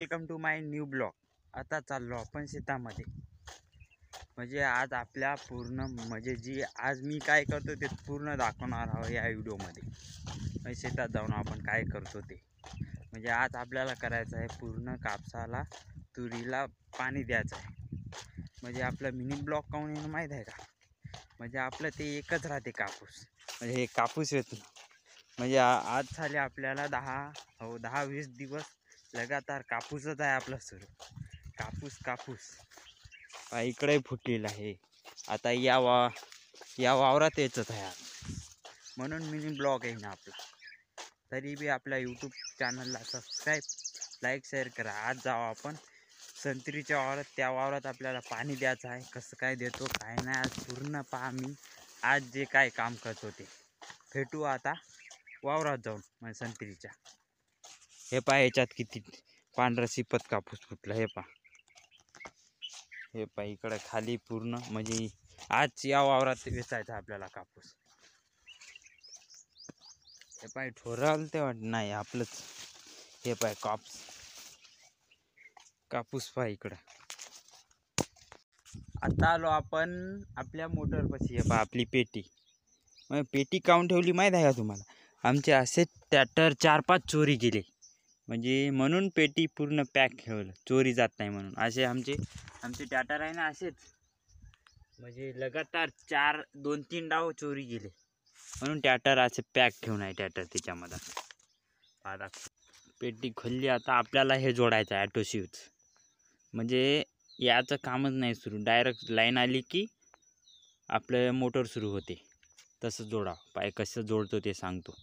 Welcome to my new blog. आता चाललो आपण शेतामध्ये। म्हणजे आज आपल्या पूर्ण जी आज मी काय करतो ते पूर्ण दाखवणार आहोत या व्हिडिओमध्ये। म्हणजे शेतात जाऊन आपण काय करतो ते म्हणजे आज आपल्याला करायचं आहे पूर्ण कापसाला तुरीला पाणी द्यायचं आहे। म्हणजे आपलं मिनी ब्लॉग काऊन येणं माहीत आहे का? म्हणजे आपलं ते एकच राहते कापूस। म्हणजे हे कापूस येत ना म्हणजे आज झाले आपल्याला 10-20 दिवस लगातार कापूसच आहे आपला सुरू। कापूस इकडे फुटलेला आहे। आता या वावरात येतच आहे म्हणून मिनी ब्लॉग आहे ना आपला। तरी बी आपल्या यूट्यूब चॅनलला सबस्क्राईब लाईक शेअर करा। आज जाऊ आपण संत्रीच्या वावरात। त्या वावरात आपल्याला पाणी द्यायचं आहे। कसं काय देतो काय नाही आज पूर्ण पहा। मी आज जे काय काम करतो ते भेटू आता वावरात जाऊन। म्हणजे संत्रीच्या हे पहा याच्यात किती पांढरा सिपत कापूस फुटला। हे पहा इकडे खाली पूर्ण म्हणजे आज या वावरात वेचायचा आपल्याला कापूस। हे पहा ठोराल ते वाट नाही आपलंच। हे पहा कापूस पहा इकडं। आता आलो आपण आपल्या मोटरपाशी। हे पहा आपली पेटी। मग पेटी काऊन ठेवली माहीत आहे का तुम्हाला? आमचे असे ट्रॅक्टर 4-5 चोरी गेले म्हणजे म्हणून पेटी पूर्ण पॅक ठेवलं चोरी जात नाही म्हणून। असे आमचे ट्रॅक्टर आहे ना असेच म्हणजे लगातार 2-3 डाव चोरी गेले म्हणून ट्रॅक्टर असे पॅक ठेवून आहे ट्रॅक्टर त्याच्यामध्ये। आता पेटी खोलली। आता आपल्याला हे जोडायचं आहे ऑटो स्विच। म्हणजे याचं कामच नाही सुरू। डायरेक्ट लाईन आली की आपलं मोटर सुरू होते। तसं जोडा पाय कसं जोडतो ते सांगतो।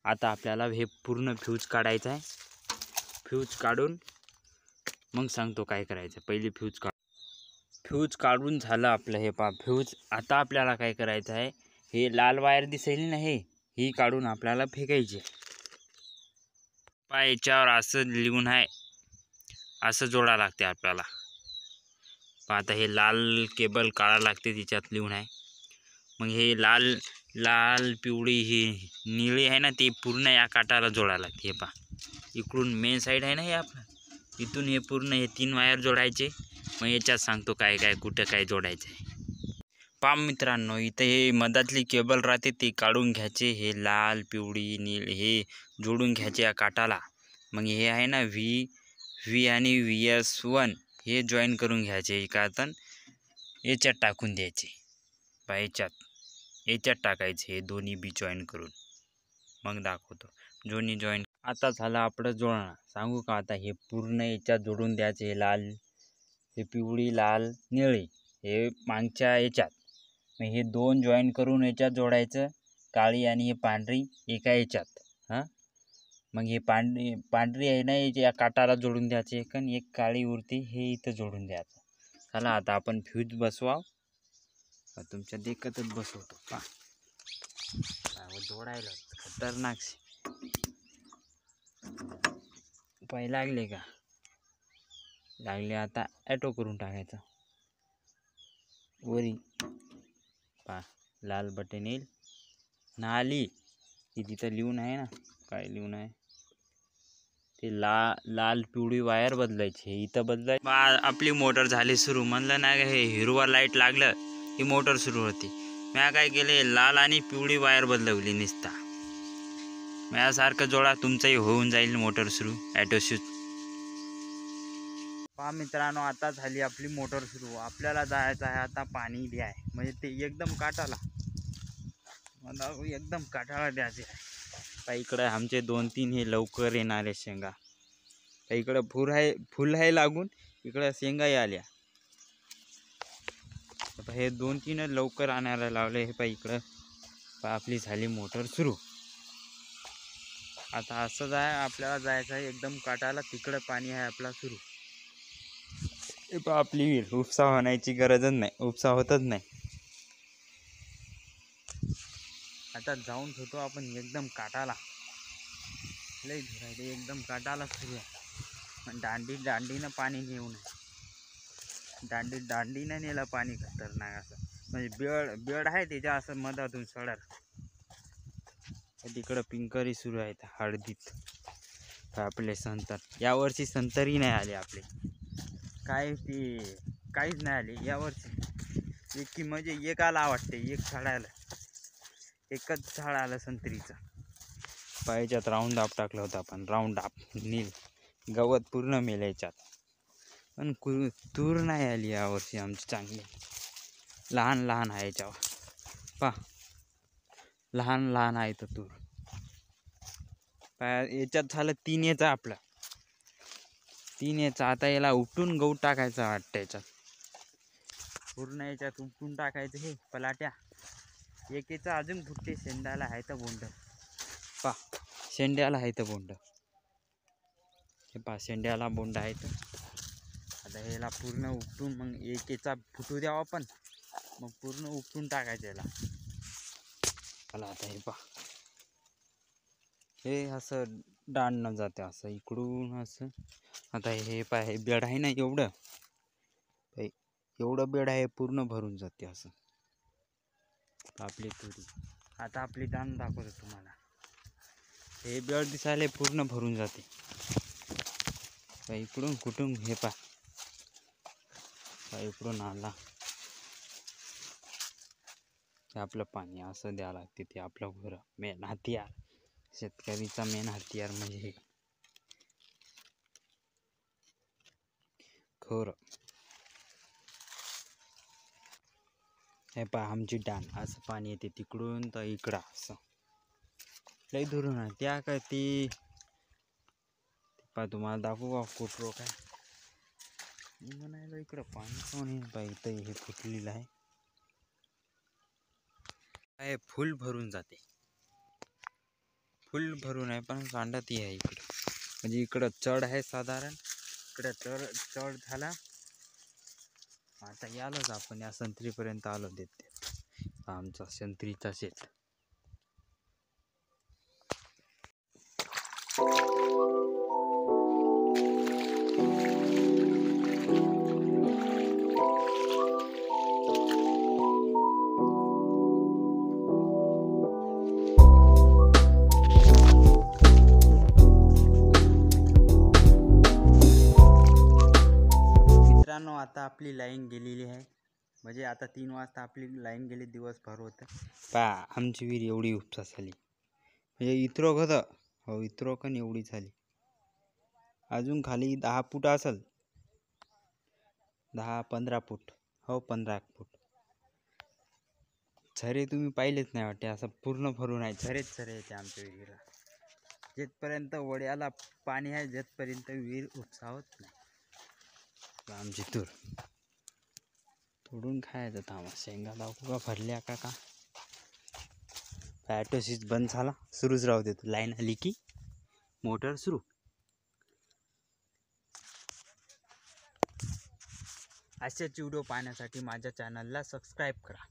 आता आपल्याला हे पूर्ण फ्यूज काढायचं आहे। फ्यूज काढून मग सांगतो काय करायचं। पहिले फ्यूज काढून झालं आपलं। हे पहा फ्यूज। आता आपल्याला काय करायचं आहे, हे लाल वायर दिसेल ना ही काढून आपल्याला फेकायची। पहा याच्यावर असं लिहून आहे, असं जोडा लागते आपल्याला। पहा आता हे लाल केबल काढा लागते तिच्यात लिहून आहे। मग हे लाल पिवळी ही निळी आहे ना ती पूर्ण या काटाला जोडायला लागते। हे पहा इकडून मेन साईड आहे ना हे आपलं, इथून हे पूर्ण हे 3 वायर जोडायचे। मग याच्यात सांगतो काय काय कुठं काय जोडायचं आहे। पहा मित्रांनो इथं हे मधातली केबल राहते ती काढून घ्यायचे। हे लाल पिवळी नीळ हे जोडून घ्यायचे या काटाला। मग हे आहे ना व्ही आणि VS1 हे जॉईन करून घ्यायचे। का तर याच्यात टाकून द्यायचे। पहा याच्यात टाकायचे हे दोन्ही बी जॉईन करून। मग दाखवतो दोन्ही जॉईन। आता झालं आपलं जोडणं। सांगू का आता हे पूर्ण याच्यात जोडून द्यायचे। हे लाल हे पिवळी लाल निळी हे मागच्या याच्यात। मग हे 2 जॉईन करून याच्यात जोडायचं। काळी आणि हे पांढरी एका याच्यात। मग हे पांढरी आहे ना या काटाला जोडून द्यायचे एक, आणि एक काळी उरती हे इथं जोडून द्यायचं। चला आता आपण फ्यूज बसवाव। तुमच्या देखतच बसवतो। पहा जोडायला खतरनाक पाय लागले का? लागले। आता ॲटो करून टाकायचं वरी। पहा लाल बटन येईल ना आली की तिथं लिहून आहे ना काय लिहून आहे ते लाल पिवळी वायर बदलायची। इथं बदलायची। आपली मोटर झाली सुरू। म्हणलं ना हे हिरवा लाईट लागलं की मोटर सुरू होती। मी काय केले लाल आणि पिवळी वायर बदलवली निसता। माझ्यासारखं जोडा तुमचंही होऊन जाईल मोटर सुरू ॲटो स्विच। पहा मित्रांनो आता झाली आपली मोटर सुरू। आपल्याला जायचं आहे आता पाणी द्याय। म्हणजे ते एकदम काटाला द्यायचे आहे। पहा इकडे आमचे 2-3 हे लवकर येणारे शेंगा। इकडं फुल आहे लागून इकडं शेंगाही आल्या। हे 2-3 लवकर आणायला लावले। हे पहा इकडं पहा आपली झाली मोटर सुरू। आता असं आपल्याला जायचं आहे एकदम काटाला। तिकडं पाणी आहे आपला सुरू। हे पहा आपली विहीर। उपसा होण्याची गरजच नाही, उपसा होतच नाही। आता जाऊन होतो आपण एकदम काटाला। लई धुरायला एकदम काटाला सुरू आहे। दांडीनं पाणी नेऊ नये। दांडीनं नेलं पाणी खतरनाक असं। म्हणजे बेड आहे त्याच्या असं मधातून सडर। तिकडं पिंकरी सुरू आहेत हळदीत। आपले संतर यावर्षी संतरही नाही आले आपले, काय ते काहीच नाही आले यावर्षी. की म्हणजे एक आला वाटते, एक झाड आलं, एकच झाड आलं संत्रीचं. पायाच्यात राऊंड अप टाकलं होतं आपण, राऊंड अप नील गवत पूर्ण मेलं याच्यात. पण तूर नाही आली यावर्षी आमची चांगली, लहान लहान आहे याच्यावर पा, लहान लहान आहे तर तूर. याच्यात झालं 3 याचा आपला 3 याचा. आता याला उपटून गहू टाकायचं वाटतं, याच्यात पूर्ण याच्यात उपटून टाकायचं हे पलाट्या. एकेचा अजून फुटते, शेंड्याला आहे तर बोंड पा, शेंड्याला आहे तर बोंड हे पा, शेंड्याला बोंड आहे तर. आता ह्याला पूर्ण उपटून मग एकेचा फुटू द्यावा आपण, मग पूर्ण उपटून टाकायचं याला. मला आता हे पा, हे असं दांडनं जाते असं इकडून असं. आता हे पा, हे बेड आहे ना एवढं, एवढं बेड आहे पूर्ण भरून जाते असं आपली तुरी. आता आपली दाण दाखवतो तुम्हाला. हे बेड दिसायला पूर्ण भरून जाते इकडून कुठून. हे पा इकडून आला आपलं पाणी असं द्यावं लागते. ते आपलं घर मेन हत्यार, शेतकरीचा मेन हत्यार म्हणजे हे खरं. हे पहा आमची डान असं पाणी येते तिकडून तर इकडं असं लई दुरून आहे. त्या काय ती पहा तुम्हाला दाखवू का कुठं काय म्हणायला. इकडं पाणी कोण आहे बाई, इथं हे फुटलेलं आहे, काय फुल भरून जाते, फुल भरून आहे पण सांडतही आहे इकडं. म्हणजे इकडं चढ आहे साधारण, इकडं चढ झाला. आता यालोच आपण या संत्रीपर्यंत आलो. देते आमचा संत्रीचा शेत. मित्रांनो, आता आपली लाईन गेलेली आहे, म्हणजे आता 3 वाजता आपली लाईन गेली, दिवसभर होतं. पहा आमची विहीर एवढी उपसा झाली, म्हणजे इतरोक होतं हो, इतरोकन एवढी झाली. अजून खाली 10 फूट असेल, 10-15 फूट हो, 15 फूट. झरे तुम्ही पाहिलेच नाही वाटते, असं पूर्ण भरून आहे. झरेच झरे येते आमच्या विहिरीला. जेथपर्यंत वड्याला पाणी आहे, जेथपर्यंत विहीर उपसावत नाही. आमची तूर तोडून खायचं. थांबा शेंगा दाखवू का भरल्या का. ॲटोसीस बंद झाला, सुरूच राहू दे. लाईन आली की मोटर सुरू. असेच व्हिडिओ पाहण्यासाठी माझ्या चॅनलला सबस्क्राईब करा.